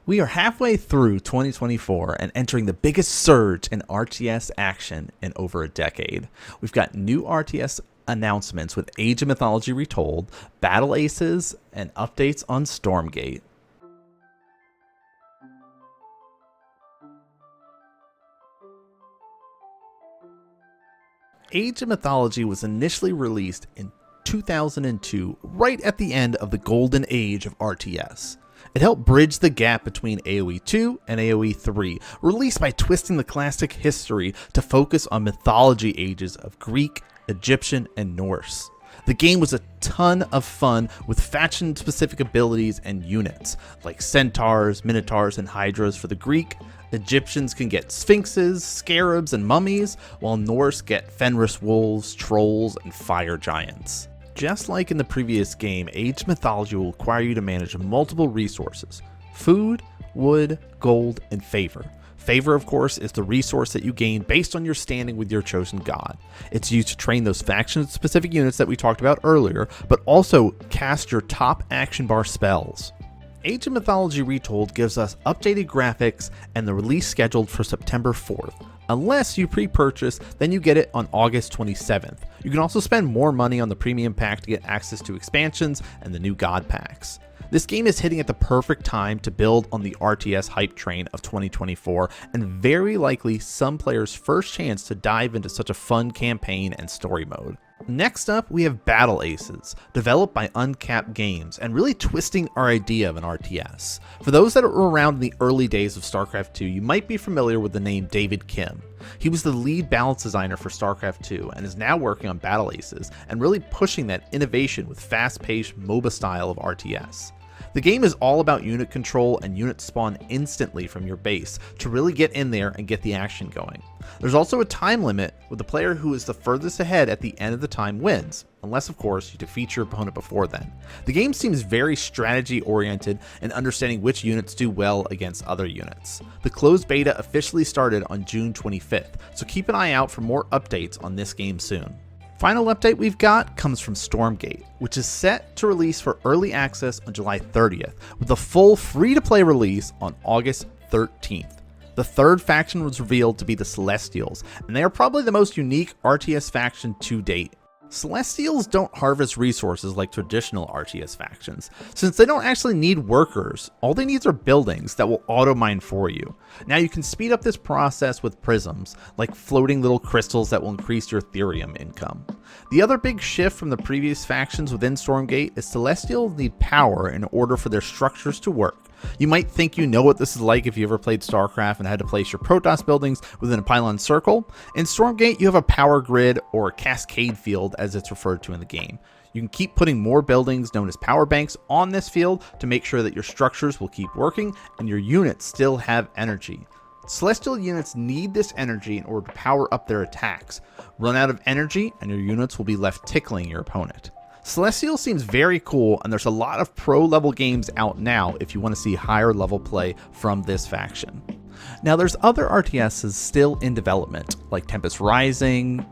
We are halfway through 2024 and entering the biggest surge in RTS action in over a decade. We've got new RTS announcements with Age of Mythology Retold, Battle Aces, and updates on Stormgate. Age of Mythology was initially released in 2002, right at the end of the golden age of RTS. It helped bridge the gap between AoE 2 and AoE 3, released by twisting the classic history to focus on mythology ages of Greek, Egyptian, and Norse. The game was a ton of fun with faction-specific abilities and units, like centaurs, minotaurs, and hydras for the Greek. Egyptians can get sphinxes, scarabs, and mummies, while Norse get Fenris wolves, trolls, and fire giants. Just like in the previous game, Age of Mythology will require you to manage multiple resources: food, wood, gold, and favor. Favor, of course, is the resource that you gain based on your standing with your chosen god. It's used to train those faction-specific units that we talked about earlier, but also cast your top action bar spells. Age of Mythology Retold gives us updated graphics and the release scheduled for September 4th. Unless you pre-purchase, then you get it on August 27th. You can also spend more money on the premium pack to get access to expansions and the new god packs. This game is hitting at the perfect time to build on the RTS hype train of 2024, and very likely some players' first chance to dive into such a fun campaign and story mode. Next up, we have Battle Aces, developed by Uncapped Games, and really twisting our idea of an RTS. For those that were around in the early days of StarCraft 2, you might be familiar with the name David Kim. He was the lead balance designer for StarCraft 2 and is now working on Battle Aces and really pushing that innovation with fast-paced MOBA style of RTS. The game is all about unit control, and units spawn instantly from your base to really get in there and get the action going. There's also a time limit, with the player who is the furthest ahead at the end of the time wins, unless of course you defeat your opponent before then. The game seems very strategy oriented and understanding which units do well against other units. The closed beta officially started on June 25th, so keep an eye out for more updates on this game soon. Final update we've got comes from Stormgate, which is set to release for early access on July 30th, with a full free-to-play release on August 13th. The third faction was revealed to be the Celestials, and they are probably the most unique RTS faction to date. Celestials don't harvest resources like traditional RTS factions, since they don't actually need workers. All they need are buildings that will auto-mine for you. Now you can speed up this process with prisms, like floating little crystals that will increase your Ethereum income. The other big shift from the previous factions within Stormgate is Celestials need power in order for their structures to work. You might think you know what this is like if you ever played StarCraft and had to place your Protoss buildings within a pylon circle. In Stormgate, you have a power grid, or cascade field as it's referred to in the game. You can keep putting more buildings known as power banks on this field to make sure that your structures will keep working and your units still have energy. Celestial units need this energy in order to power up their attacks. Run out of energy and your units will be left tickling your opponent. Celestial seems very cool, and there's a lot of pro level games out now if you want to see higher level play from this faction. Now there's other RTSs still in development, like Tempest Rising.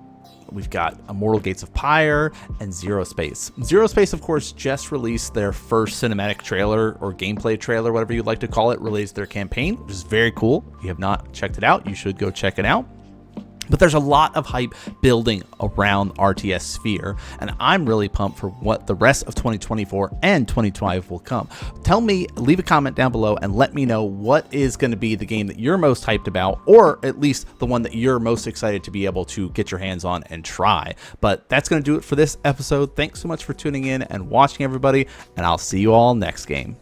We've got Immortal Gates of Pyre and Zero Space. Zero Space, of course, just released their first cinematic trailer, or gameplay trailer, whatever you'd like to call it, related to their campaign, which is very cool. If you have not checked it out, you should go check it out. But there's a lot of hype building around RTS Sphere, and I'm really pumped for what the rest of 2024 and 2025 will come. Tell me, leave a comment down below and let me know what is going to be the game that you're most hyped about, or at least the one that you're most excited to be able to get your hands on and try. But that's going to do it for this episode. Thanks so much for tuning in and watching, everybody, and I'll see you all next game.